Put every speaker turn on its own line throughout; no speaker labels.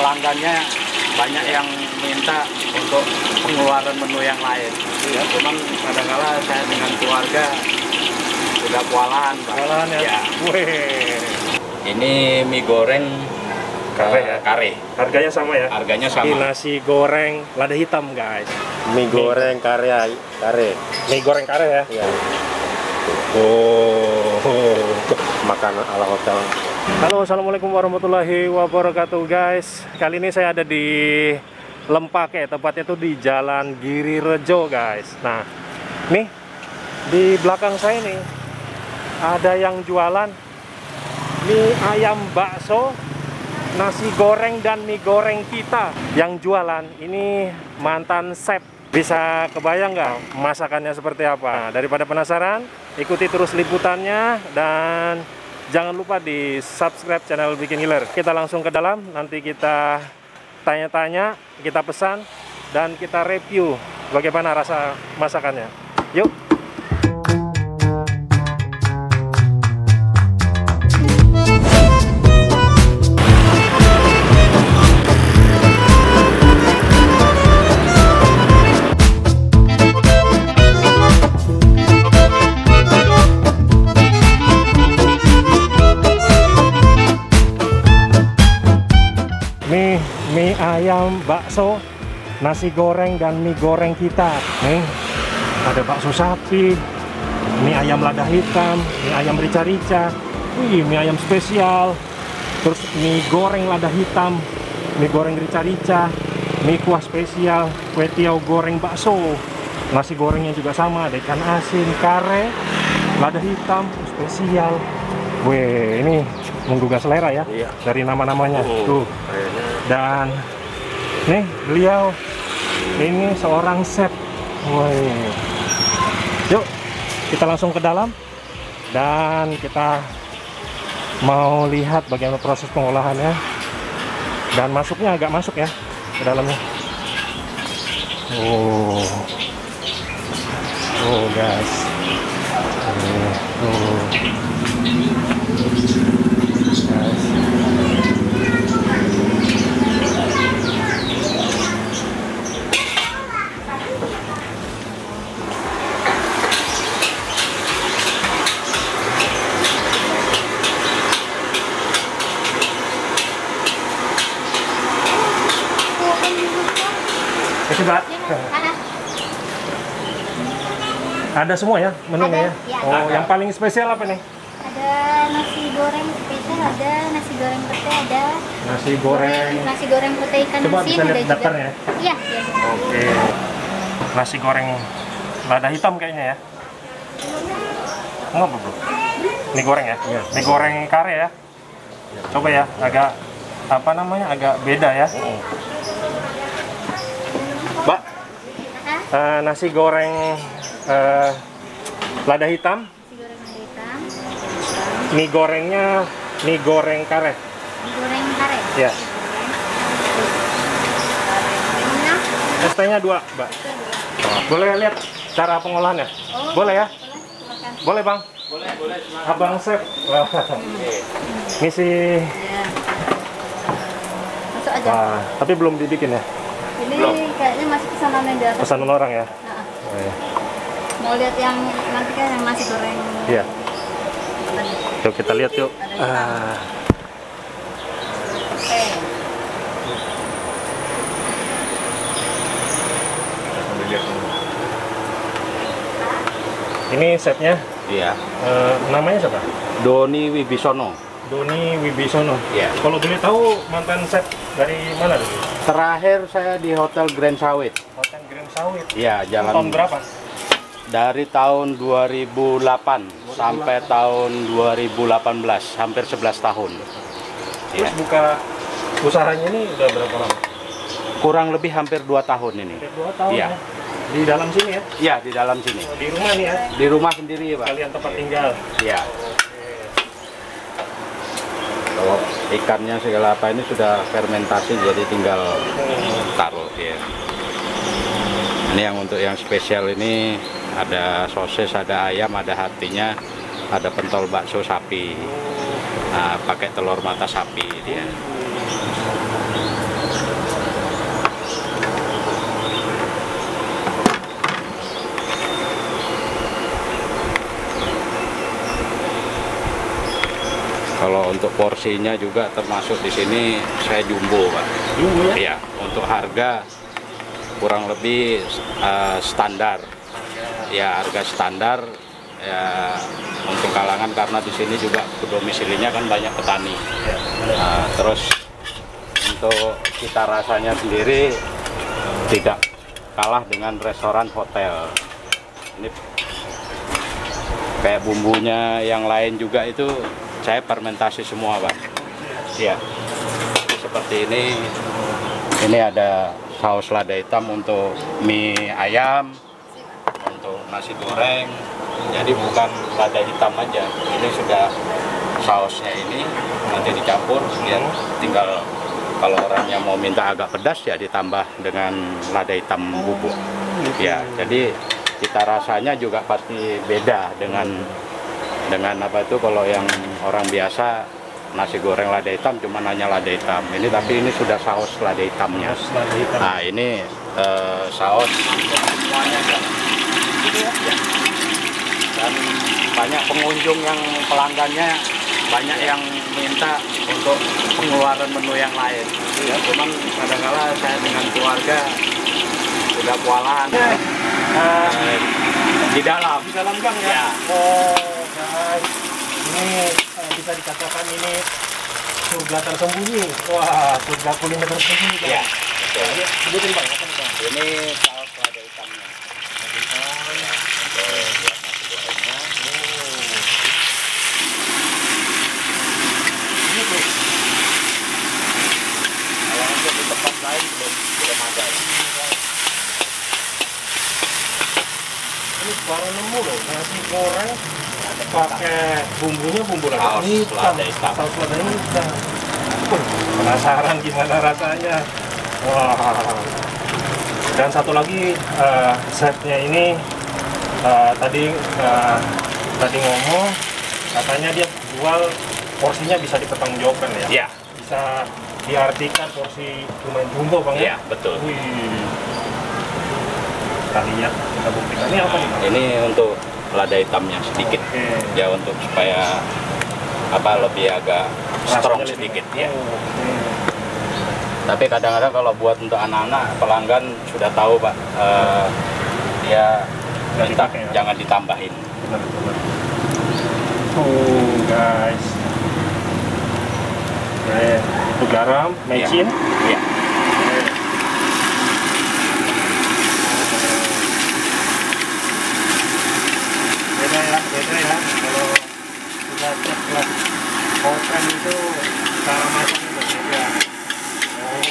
pelanggannya banyak yang minta untuk pengeluaran menu yang lain. Ya, cuman kadang-kala saya dengan keluarga sudah kewalahan, Pak.
Kewalahan ya?
Ya.
Wih.
Ini mie goreng
Kare ya?
kare.
Harganya sama ya?
Harganya
Ini
sama.
nasi goreng lada hitam, guys.
Mie goreng kare.
Mie goreng kare ya?
Ya,
Oh.
makanan ala hotel.
Halo, assalamualaikum warahmatullahi wabarakatuh, guys. Kali ini saya ada di Lempake, tepatnya tuh di Jalan Girirejo, guys. Nah, nih di belakang saya nih ada yang jualan mie ayam bakso, nasi goreng dan mie goreng kita. Yang jualan ini mantan chef. Bisa kebayang nggak masakannya seperti apa? Daripada penasaran, ikuti terus liputannya dan jangan lupa di subscribe channel Bikin Ngiler. Kita langsung ke dalam, nanti kita tanya-tanya, kita pesan, dan kita review bagaimana rasa masakannya. Yuk! Mie ayam, bakso, nasi goreng, dan mie goreng kita. Nih, ada bakso sapi, mie ayam lada hitam, mie ayam rica-rica, mie ayam spesial, terus mie goreng lada hitam, mie goreng rica-rica, mie kuah spesial, kue tiaw goreng bakso, nasi gorengnya juga sama, ada ikan asin, kare, lada hitam, spesial. Wih, ini menggugah selera ya,
Iya.
dari nama-namanya. Tuh.
Kayaknya
Dan nih beliau ini seorang chef. Woi. Yuk kita langsung ke dalam dan kita mau lihat bagaimana proses pengolahannya dan masuknya agak masuk ya ke dalamnya. Oh guys. Coba. Ada semua ya menunya ya?
Ada, ya.
Oh, yang paling spesial apa nih?
Ada nasi goreng spesial, ada nasi goreng pete, ada nasi goreng pete ikan
Coba
asin,
bisa
ada
lihat
juga.
daftarnya ya?
Iya, iya.
Oke. Nasi goreng lada hitam kayaknya ya? Enggak, bro. Mie goreng ya?
Iya.
Mie goreng kare ya? Coba ya, agak apa namanya? Agak beda ya. Mbak, nasi goreng lada hitam,
Nasi goreng lada hitam,
mie gorengnya mie goreng kare.
mie goreng kare.
Ya.
Minumnya?
Es tehnya 2, Mbak. Boleh lihat cara pengolahannya?
Oh,
Boleh ya?
silakan.
Boleh, Bang?
Boleh,
Abang chef. Wah. Misi.
Ya. Masuk aja.
Wah, tapi belum dibikin ya?
Ini
belum.
kayaknya masih pesanan yang di atas.
Pesanan orang ya?
Nah,
Oh, iya.
mau lihat yang nanti kan yang nasi goreng.
Iya.
Tadi.
Yuk kita lihat yuk.
Ada Oke.
Ini chefnya.
Iya.
Namanya siapa?
Doni Wibisono.
Doni Wibisono.
Iya.
Kalau boleh tahu mantan chef dari mana dulu?
Terakhir saya di Hotel Grand Sawit.
Hotel Grand Sawit.
Iya,
Tahun
jalan
berapa?
dari tahun 2008 sampai tahun 2018, hampir 11 tahun.
Terus
Iya.
buka usahanya ini udah berapa lama?
Kurang lebih hampir 2 tahun ini.
Hampir 2 tahun
Iya.
ya? Di dalam sini ya?
Iya, di dalam sini.
Di rumah nih ya?
Di rumah sendiri, Pak.
Kalian tempat tinggal?
Iya. Kalau ikannya segala apa ini sudah fermentasi, jadi tinggal taruh ya. Ini yang untuk yang spesial ini ada sosis, ada ayam, ada hatinya, ada pentol bakso sapi. Nah, pakai telur mata sapi dia. untuk porsinya juga termasuk di sini saya jumbo, Pak.
Jumbo ya?
Iya, untuk harga kurang lebih standar. Ya, harga standar ya untuk kalangan, karena di sini juga domisilinya kan banyak petani. Nah, terus untuk cita rasanya sendiri tidak kalah dengan restoran hotel. Ini kayak bumbunya yang lain juga itu saya fermentasi semua, Pak. Ya, seperti ini. Ini ada saus lada hitam untuk mie ayam, untuk nasi goreng. Jadi bukan lada hitam aja, ini sudah sausnya ini nanti dicampur. Dia tinggal kalau orangnya mau minta agak pedas ya ditambah dengan lada hitam bubuk. Ya, jadi cita rasanya juga pasti beda dengan apa itu kalau yang orang biasa nasi goreng lada hitam cuma hanya lada hitam. Ini tapi ini sudah saus lada hitamnya. Nah, ini saus semuanya ya. Dan banyak pengunjung yang pelanggannya banyak yang minta untuk pengeluaran menu yang lain. Ya, cuman kadang-kala saya dengan keluarga sudah kewalahan. Di dalam gang ya.
Oh guys, ini bisa dikatakan ini surga tersembunyi. Wah, surga kuliner tersembunyi.
Ya,
Jadi, sebutin Bang, apa nih, Bang?
ini saus lada hitamnya.
Ini tuh.
Kalau untuk di tempat lain belum ada.
Ini baru nemu loh, nasi goreng pakai bumbunya bumbu lada
Saus
hitam.
lada hitam.
Saus lada hitam. Penasaran gimana rasanya? Wah. Dan satu lagi chefnya ini tadi ngomong katanya dia jual porsinya bisa dipertanggungjawabkan ya.
Iya.
Bisa diartikan porsi lumayan jumbo Bang ya.
Iya, betul.
Wih. Kita lihat, kita buktikan. Ini apa nih Bang?
Ini untuk lada hitamnya sedikit.
Oke.
Ya, untuk supaya lebih agak strong
Rasanya lebih
sedikit
enak.
ya.
Oh, oke.
Tapi kadang-kadang kalau buat untuk anak-anak pelanggan sudah tahu, Pak, dia
Nggak
minta
dipakai, ya?
jangan ditambahin.
Benar. Oh guys. Oke, itu garam, mecin.
Iya.
Beda ya. Kalau sudah cek kelas hotel itu cara masaknya berbeda. Oh.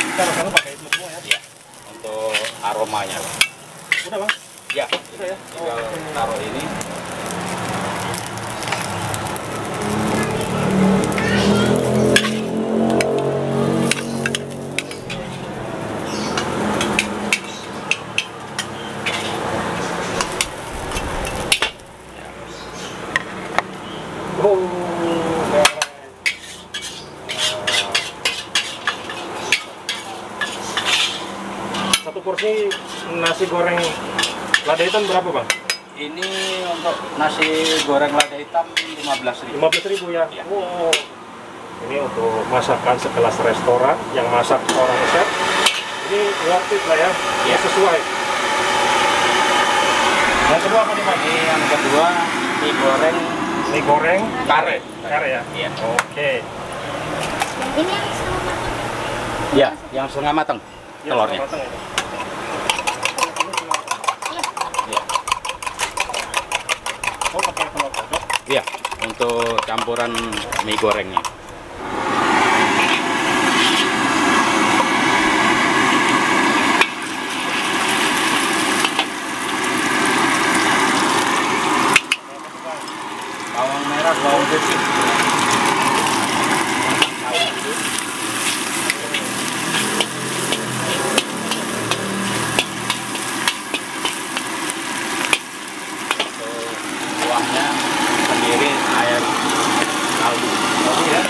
Kita rasanya pakai itu semua ya.
Iya. Untuk aromanya, Pak.
Udah Bang?
Ya,
Udah ya.
tinggal taruh ini.
Satu porsi nasi goreng lada hitam berapa Bang?
Ini untuk nasi goreng lada hitam 15.000.
15.000 ya?
Iya.
Wow. Ini untuk masakan sekelas restoran yang masak seorang chef. Ini worth it lah ya?
Iya.
Sesuai. Yang kedua apa nih Bang?
Ini yang kedua mie goreng
Mie goreng
kare.
kare ya?
Iya.
Oke.
Yang ini yang setengah matang.
Ya, yang setengah matang
Ya,
telurnya.
matang ya.
Iya.
Oh, pakai telur kodok.
Iya, untuk campuran mie gorengnya. Bawang merah, bawang putih. Kuahnya sendiri air kaldu.
Ya.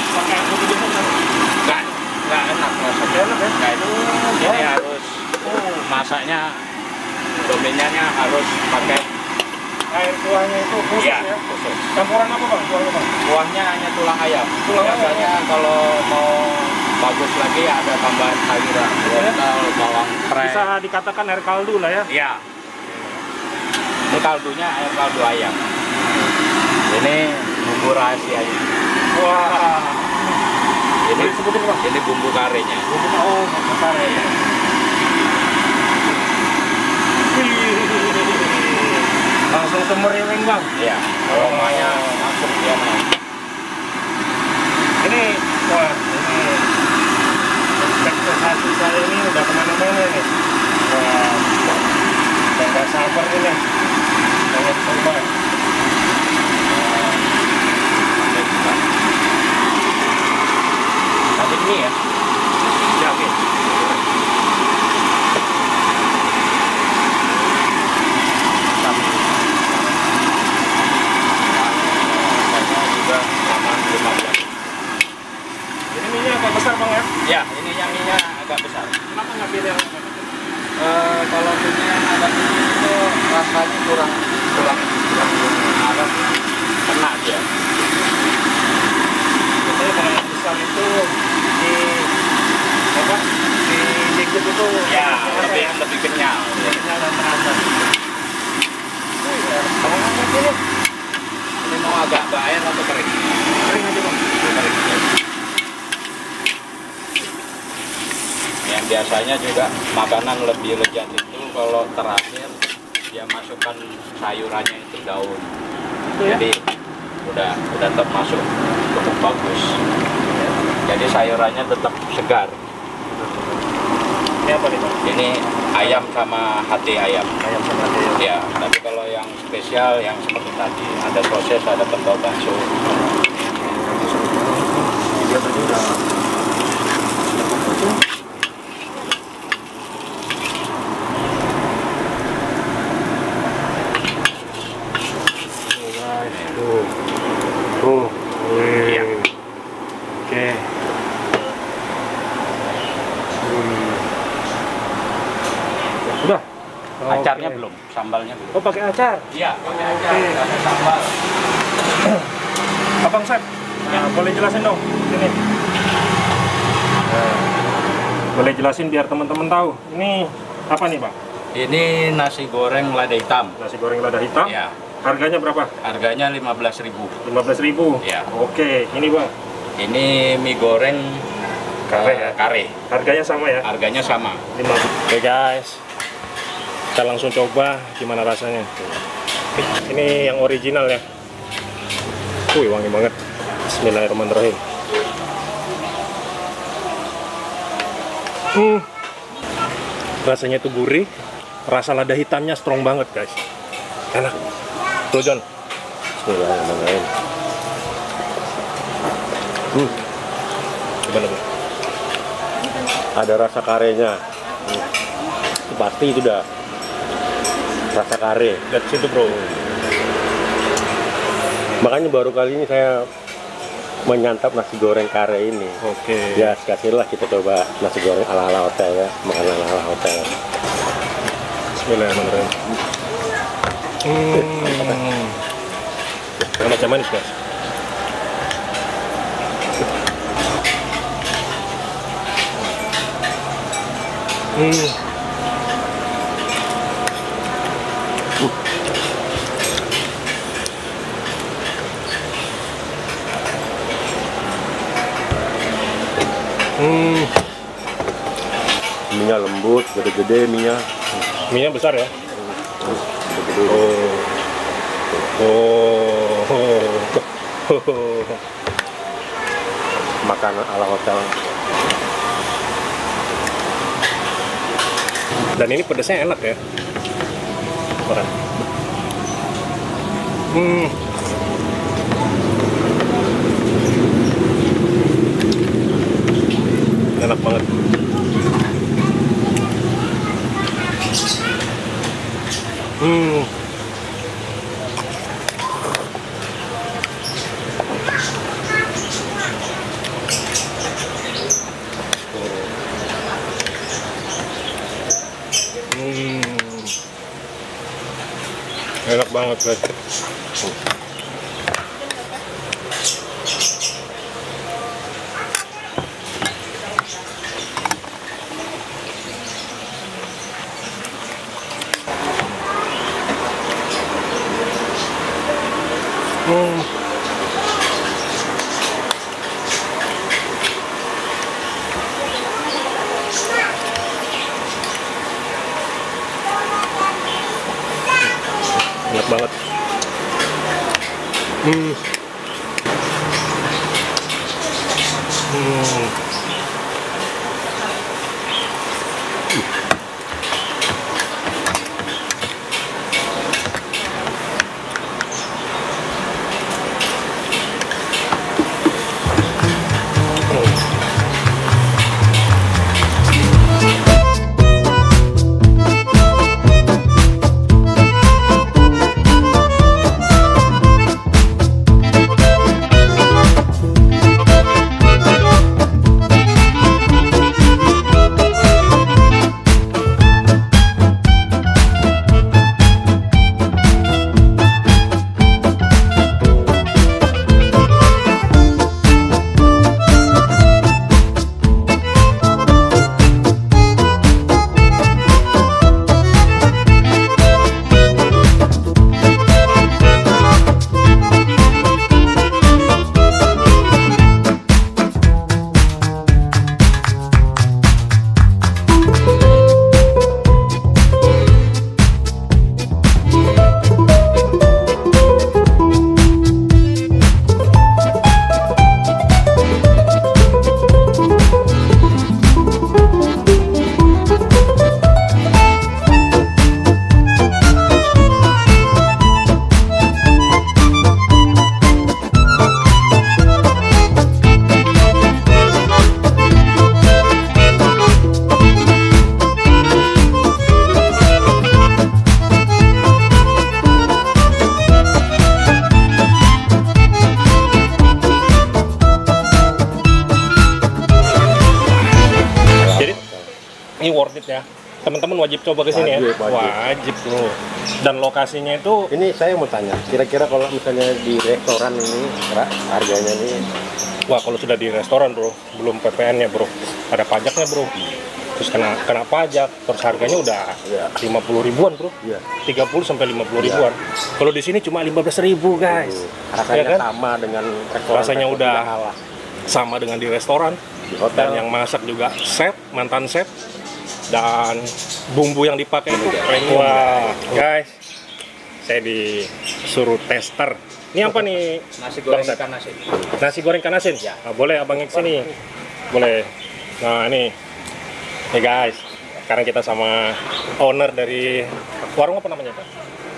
Pakai bumbu biasa.
Nggak enak rasanya.
Enak ya?
Nggak itu. Jadi harus masaknya dominannya harus pakai
air kuahnya itu khusus
Iya,
ya?
khusus.
Campuran apa bang? Kuahnya bang?
Kuahnya hanya tulang ayam.
Tulang ayam.
Biasanya kalau mau bagus lagi ada tambahan sayuran, wortel, bawang prei.
Bisa dikatakan air kaldu lah ya?
Iya. Ini kaldunya air kaldu ayam. Ini bumbu rahasianya.
Wah.
Ini
Boleh sebutin bang?
ini bumbu karenya.
Oh, besar ya. Langsung semeriwing bang.
Iya. Aromanya masuk dia naik.
Ini, wah, ini ekspektasi saya ini udah kemana-mana nih. Wah, udah nggak sabar ini. Pengen coba.
Tapi ini ya.
Yakin.
Rasanya juga sama 15.
Ini minyak agak besar bang ya?
Ya, ini yang minyak agak besar.
Kenapa nggak pilih yang agak kecil?
Kalau minyak yang agak kecil itu rasanya kurang ada kena dia.
Biasanya kalau yang besar itu di apa? Di dikit itu
Ya, lebih kenyal.
kenyal dan terasa. Kalau nggak pilih
Ini mau agak air atau kering?
kering aja bang.
Kering. Yang biasanya juga makanan lebih lezat itu kalau terakhir dia masukkan sayurannya itu daun.
Itu ya?
Jadi udah tetap masuk cukup bagus. Jadi sayurannya tetap segar.
Ini apa nih bang?
Ini ayam sama hati ayam.
Ayam sama ayam.
Ya, tapi kalau yang spesial yang seperti tadi ada proses, ada pentol bakso.
Dia tadi udah
Iya.
Oke. Udah.
Acarnya
Oke.
belum, sambalnya belum.
Oh, pakai acar.
Iya, pakai acar,
Oke.
nggak ada sambal.
Abang Sep, boleh jelasin dong ini. Nah, boleh jelasin biar teman-teman tahu. Ini apa nih bang?
Ini nasi goreng lada hitam.
Nasi goreng lada hitam.
Ya,
Harganya berapa?
harganya 15.000.
15.000.
Ya.
Oke, ini bang.
Ini mie goreng
Kare ya?
kare.
Harganya sama ya?
Harganya sama.
5. Oke guys, kita langsung coba gimana rasanya. Ini yang original ya. Wih, wangi banget. Bismillahirrahmanirrahim. Rasanya tuh gurih, rasa lada hitamnya strong banget guys. Enak. Tuh John.
Bismillahirrahmanirrahim.
Gimana bang?
Ada rasa karenya. Itu pasti itu dah rasa kare.
Lihat situ bro.
Makanya baru kali ini saya menyantap nasi goreng kare ini.
Oke.
Ya, sekalilah kita coba nasi goreng ala-ala hotel ya, makanan ala hotel.
Bismillahirrahmanirrahim. Macam manis guys.
Minyak lembut, gede-gede minyak.
Minyak besar ya?
Gede-gede. Makanan ala hotel.
Dan ini pedasnya enak ya. Makan. Enak banget. Enak banget. banget guys. Enak banget. Ini worth it ya. Teman-teman wajib coba ke sini ya. Wajib bro. Dan lokasinya itu.
Ini saya mau tanya, kira-kira kalau misalnya di restoran ini, harganya ini?
Wah, kalau sudah di restoran bro, belum PPN-nya bro, ada pajaknya bro. Terus kena pajak, terus harganya udah 50 ribuan bro. 30 sampai 50 ribuan. Kalau di sini cuma 15.000 guys.
Rasanya
ya kan?
sama dengan restoran.
Rasanya udah sama dengan di restoran.
Di hotel.
Dan yang masak juga chef, mantan chef. Dan bumbu yang dipakai itu premium. Wah, guys, saya disuruh tester. Ini apa nih?
Nasi goreng ikan asin.
Nasi goreng ikan asin? Ya. Nah, boleh abangnya kesini? Boleh. Nah, ini guys, sekarang kita sama owner dari warung apa namanya Pak?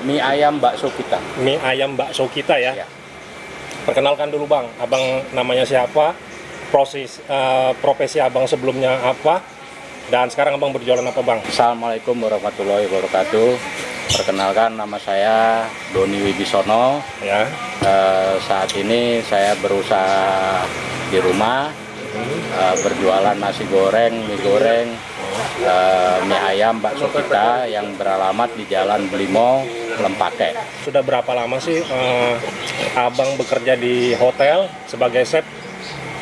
Mie ayam bakso kita.
Mie ayam bakso kita ya.
Ya.
Perkenalkan dulu bang, abang namanya siapa? Profesi abang sebelumnya apa? Dan sekarang abang berjualan apa bang?
Assalamualaikum warahmatullahi wabarakatuh. Perkenalkan, nama saya Doni Wibisono.
Ya.
Saat ini saya berusaha di rumah, berjualan nasi goreng, mie goreng, mie ayam bakso kita yang beralamat di Jalan Blimo, Lempake.
Sudah berapa lama sih abang bekerja di hotel sebagai chef?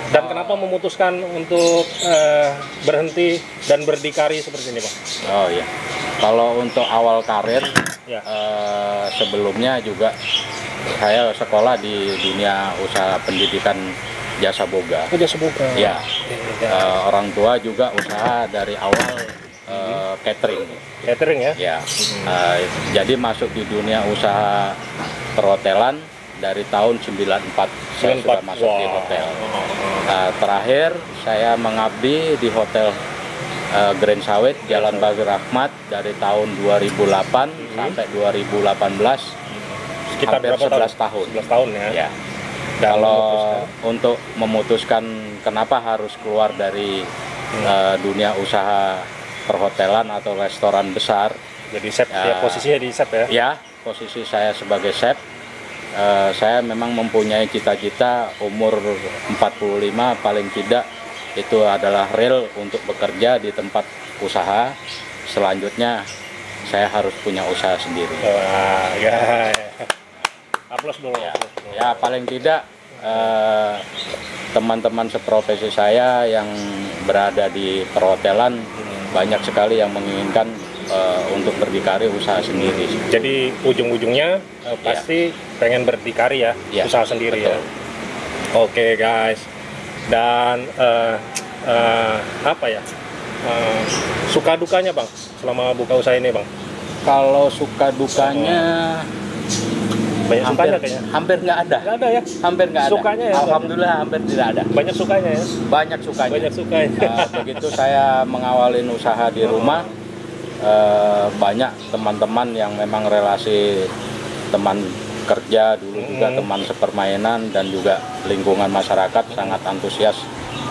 Dan kenapa memutuskan untuk berhenti dan berdikari seperti ini, Pak?
Oh iya, kalau untuk awal karir,
Ya.
Sebelumnya juga saya sekolah di dunia usaha pendidikan jasa boga.
Oh, jasa boga.
Ya, orang tua juga usaha dari awal catering.
Catering ya?
Ya, jadi masuk di dunia usaha perhotelan dari tahun 94 saya sudah masuk di hotel. Terakhir saya mengabdi di hotel Grand Sawit Jalan Bagir Rahmat dari tahun 2008 sampai 2018,
Sekitar
hampir
berapa
11 tahun.
11 tahun ya.
Ya. Kalau untuk memutuskan kenapa harus keluar dari dunia usaha perhotelan atau restoran besar.
Jadi chef, ya, posisinya di chef ya?
Ya, posisi saya sebagai chef. Saya memang mempunyai cita-cita umur 45 paling tidak itu adalah real untuk bekerja di tempat usaha. Selanjutnya saya harus punya usaha sendiri.
Wah, guys. Aplaus dulu.
Ya paling tidak teman-teman seprofesi saya yang berada di perhotelan banyak sekali yang menginginkan untuk berdikari usaha sendiri.
Jadi ujung-ujungnya pasti pengen berdikari ya, usaha sendiri
betul.
ya. Oke guys. Dan apa ya? Suka dukanya Bang selama buka usaha ini Bang?
Kalau suka dukanya
Banyak sukanya kayaknya.
hampir nggak ada.
Nggak ada ya?
Hampir nggak ada.
Sukanya ya?
Alhamdulillah hampir tidak ada.
Banyak sukanya ya?
Banyak sukanya.
Banyak sukanya.
Begitu saya mengawalin usaha di rumah, banyak teman-teman yang memang relasi teman kerja dulu juga teman sepermainan dan juga lingkungan masyarakat sangat antusias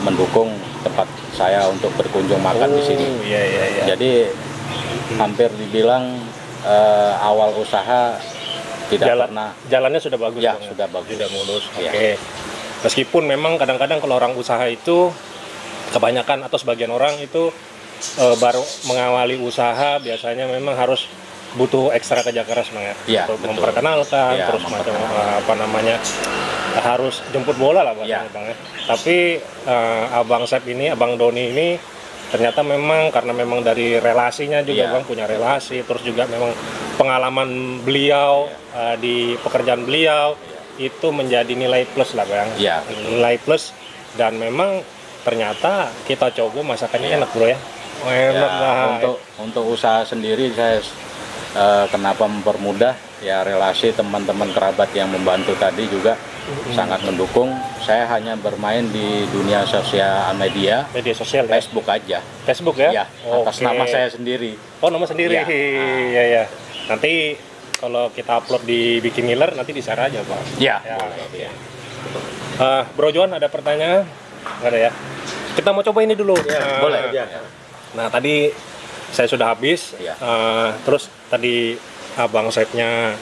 mendukung tempat saya untuk berkunjung makan di sini.
Iya.
Jadi hampir dibilang awal usaha tidak pernah.
Jalannya sudah bagus.
Ya,
Bang,
sudah bagus.
Sudah mulus.
Ya.
Oke. Meskipun memang kadang-kadang kalau orang usaha itu kebanyakan atau sebagian orang itu baru mengawali usaha biasanya memang harus butuh ekstra kerja keras Bang ya.
Ya,
Untuk
betul.
memperkenalkan,
Ya,
terus macam apa namanya harus jemput bola lah bahasanya
Ya.
Bang ya. Tapi Abang Sep ini, Abang Doni ini ternyata memang karena memang dari relasinya juga
Ya.
Bang punya relasi, terus juga memang pengalaman beliau di pekerjaan beliau itu menjadi nilai plus lah Bang.
Ya.
Nilai plus dan memang ternyata kita coba masakannya enak bro ya.
Ya,
Enak lah.
untuk usaha sendiri saya kenapa mempermudah ya relasi teman-teman kerabat yang membantu tadi juga sangat mendukung. Saya hanya bermain di dunia sosial media
sosial ya?
Facebook aja.
Facebook ya?
Ya, atas
Oke.
nama saya sendiri.
Oh nama sendiri?
Ya.
Iya. Nanti kalau kita upload di Bikin Miller nanti di-share aja Pak.
Ya,
Ya.
boleh.
Bro Johan ada pertanyaan? Nggak ada ya? Kita mau coba ini dulu.
Boleh.
Nah tadi saya sudah habis.
Ya.
Terus tadi Abang Sepnya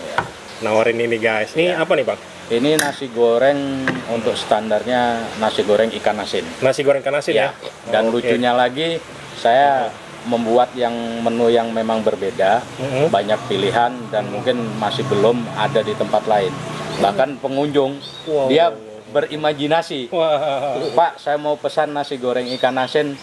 nawarin ini guys. Ini
Ya.
apa nih Bang?
Ini nasi goreng untuk standarnya nasi goreng ikan asin.
Nasi goreng ikan asin ya?
Dan
Oke.
lucunya lagi saya membuat yang menu yang memang berbeda, banyak pilihan dan mungkin masih belum ada di tempat lain. Bahkan pengunjung
Wow.
dia berimajinasi,
Wah.
Pak saya mau pesan nasi goreng ikan asin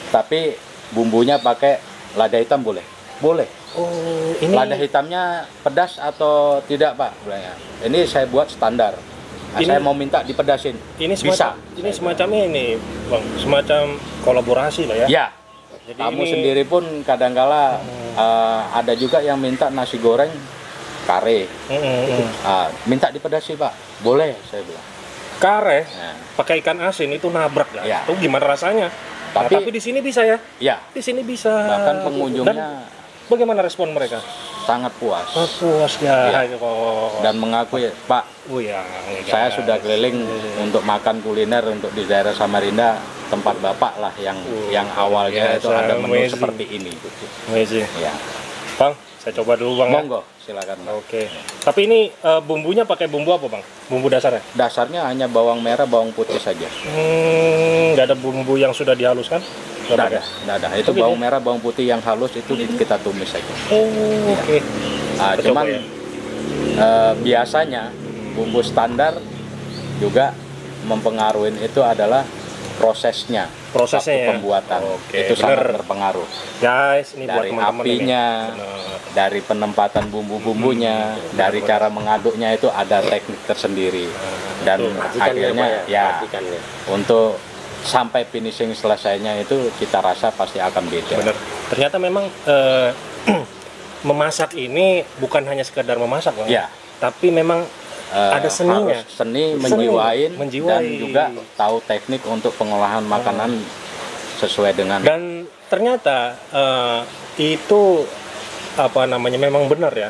tapi bumbunya pakai lada hitam boleh? Boleh.
Oh, ini
Lada hitamnya pedas atau tidak Pak? Bilangnya. Ini saya buat standar. Nah,
Ini-
saya mau minta dipedasin.
ini
bisa.
Ini semacamnya ini Bang, semacam kolaborasi lah ya.
Ya.
Jadi
Kamu
ini-
sendiri pun kadangkala ada juga yang minta nasi goreng kare. Minta dipedasi Pak. Boleh saya bilang.
Kare
Nah,
pakai ikan asin itu nabrak guys.
Ya.
Itu gimana rasanya? Tapi,
Tapi-
di sini bisa ya?
ya,
Di sini bisa.
bahkan pengunjungnya
Dan bagaimana respon mereka?
sangat puas
Oh, puas ya.
Ya.
Oh.
dan mengakui Pak
Oh ya.
saya sudah keliling untuk makan kuliner untuk di daerah Samarinda, tempat Bapak lah yang awalnya itu
biasa,
ada menu
amazing.
seperti ini.
Amazing.
Ya,
Bang, saya coba dulu Bang. ya.
monggo silakan Pak.
Oke. Tapi ini bumbunya pakai bumbu apa Bang? Bumbu dasarnya?
Dasarnya hanya bawang merah, bawang putih saja.
Nggak ada bumbu yang sudah dihaluskan?
Tidak ada. Itu
Oh, gitu
bawang
ya?
merah, bawang putih yang halus itu kita tumis saja.
Oh, oke.
Nah,
Kita
cuman
coba ya.
biasanya bumbu standar juga mempengaruhi itu adalah prosesnya,
Prosesnya
waktu
ya?
pembuatan.
Oke,
Itu
bener.
sangat berpengaruh.
Guys, ini buat
Dari
teman-teman ini.
apinya,
Benar.
dari penempatan bumbu-bumbunya, dari cara mengaduknya itu ada teknik tersendiri. Dan akhirnya ya untuk sampai finishing selesainya itu kita rasa pasti akan beda.
Bener. Ternyata memang memasak ini bukan hanya sekedar memasak, Bang.
Ya.
Tapi memang ada seninya.
Harus seni menjiwain, dan
menjiwai.
juga tahu teknik untuk pengolahan makanan sesuai dengan
Dan ternyata itu apa namanya memang benar ya.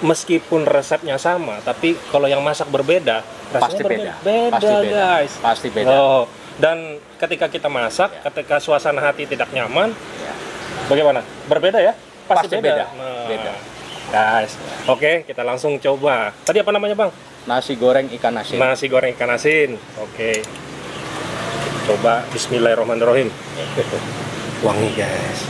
Meskipun resepnya sama, tapi kalau yang masak berbeda,
pasti
rasanya
beda. Pasti beda.
guys.
Pasti beda.
Oh, dan ketika kita masak, ketika suasana hati tidak nyaman,
Ya.
bagaimana? Berbeda ya?
Pasti beda.
Nah,
Beda.
Guys, oke, kita langsung coba. Tadi apa namanya, Bang?
Nasi goreng ikan asin.
Nasi goreng ikan asin. Oke. Coba bismillahirrahmanirrahim. Wangi, guys.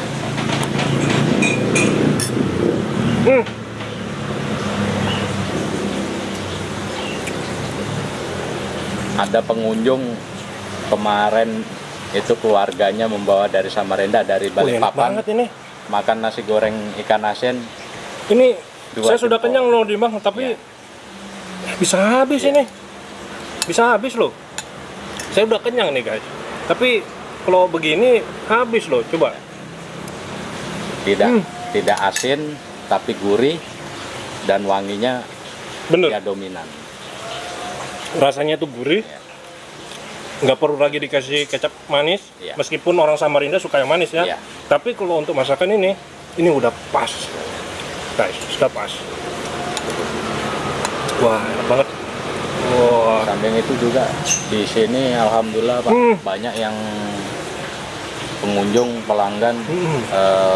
Ada pengunjung kemarin itu keluarganya membawa dari Samarinda, dari
Enak
Balikpapan,
banget ini.
makan nasi goreng ikan asin.
Ini
Dua
saya sudah
jempol.
kenyang loh, Bang, tapi
Iya.
bisa habis ini. Bisa habis loh. Saya udah kenyang nih, guys. Tapi kalau begini habis loh, coba.
Tidak asin tapi gurih dan wanginya
Bener.
ya dominan.
Rasanya tuh gurih.
Iya.
Nggak perlu lagi dikasih kecap manis,
Iya.
meskipun orang Samarinda suka yang manis ya.
Iya.
Tapi kalau untuk masakan ini udah pas, guys, sudah pas. Wah, enak banget. Wah,
Samping itu juga di sini alhamdulillah Pak, banyak yang pengunjung pelanggan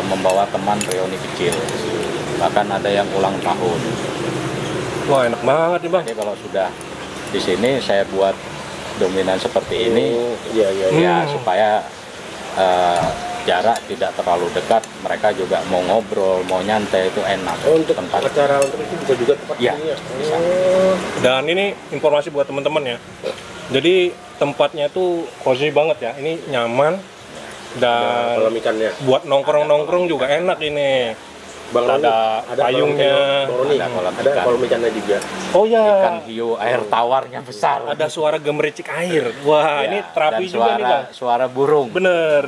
membawa teman reuni kecil. Bahkan ada yang ulang tahun.
wah enak banget nih, Bang.
Jadi kalau sudah di sini saya buat dominan seperti ini,
Iya, iya.
ya supaya jarak tidak terlalu dekat, mereka juga mau ngobrol, mau nyantai itu enak.
Untuk
tempat.
acara untuk itu bisa juga tempat
Iya,
ini ya.
bisa.
Dan ini informasi buat teman-teman ya. Jadi tempatnya tuh cozy banget ya. Ini nyaman dan
Kolam ikannya.
buat nongkrong-nongkrong juga enak ini.
Bang Roni,
Ada
kolam
payungnya.
ikan, Bang Roni,
Ada kolam
ada
ikan.
kolam ikannya juga.
Oh ya.
Ikan hiu air tawarnya besar.
Ada suara gemericik air. Wah,
Ya,
ini terapi
dan
juga nih, Bang.
suara burung.
Bener.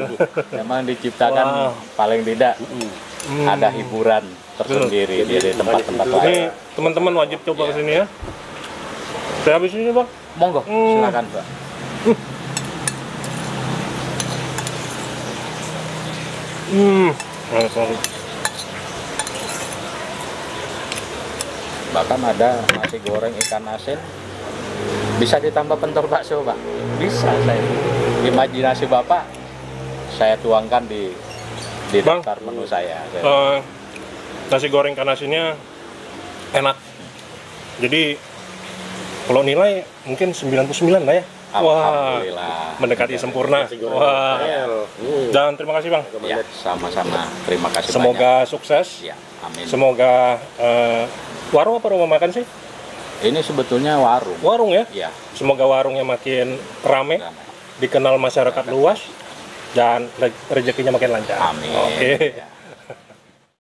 Memang diciptakan
Wow.
paling tidak ada hiburan tersendiri di tempat-tempat
Ini
lain.
teman-teman wajib coba
Iya.
kesini ya. Saya habis ini, Bang.
Monggo, silakan Pak.
Sorry.
Bahkan ada nasi goreng ikan asin bisa ditambah pentor bakso Pak. Bisa saya. Imajinasi Bapak saya tuangkan di
Bang.
daftar menu saya.
Nasi goreng ikan asinnya enak. Jadi kalau nilai mungkin 99 lah ya. Wah,
Alhamdulillah.
mendekati sempurna.
Nasi goreng
Wah.
KL.
Dan terima kasih, Bang.
Ya, sama-sama. Terima kasih
Semoga sukses.
banyak. Ya, amin.
Semoga warung apa rumah makan sih?
Ini sebetulnya warung.
Warung ya.
Ya,
Semoga warungnya makin rame,
ramai.
dikenal masyarakat luas, dan rezekinya makin lancar.
Amin.
Oke.
Ya.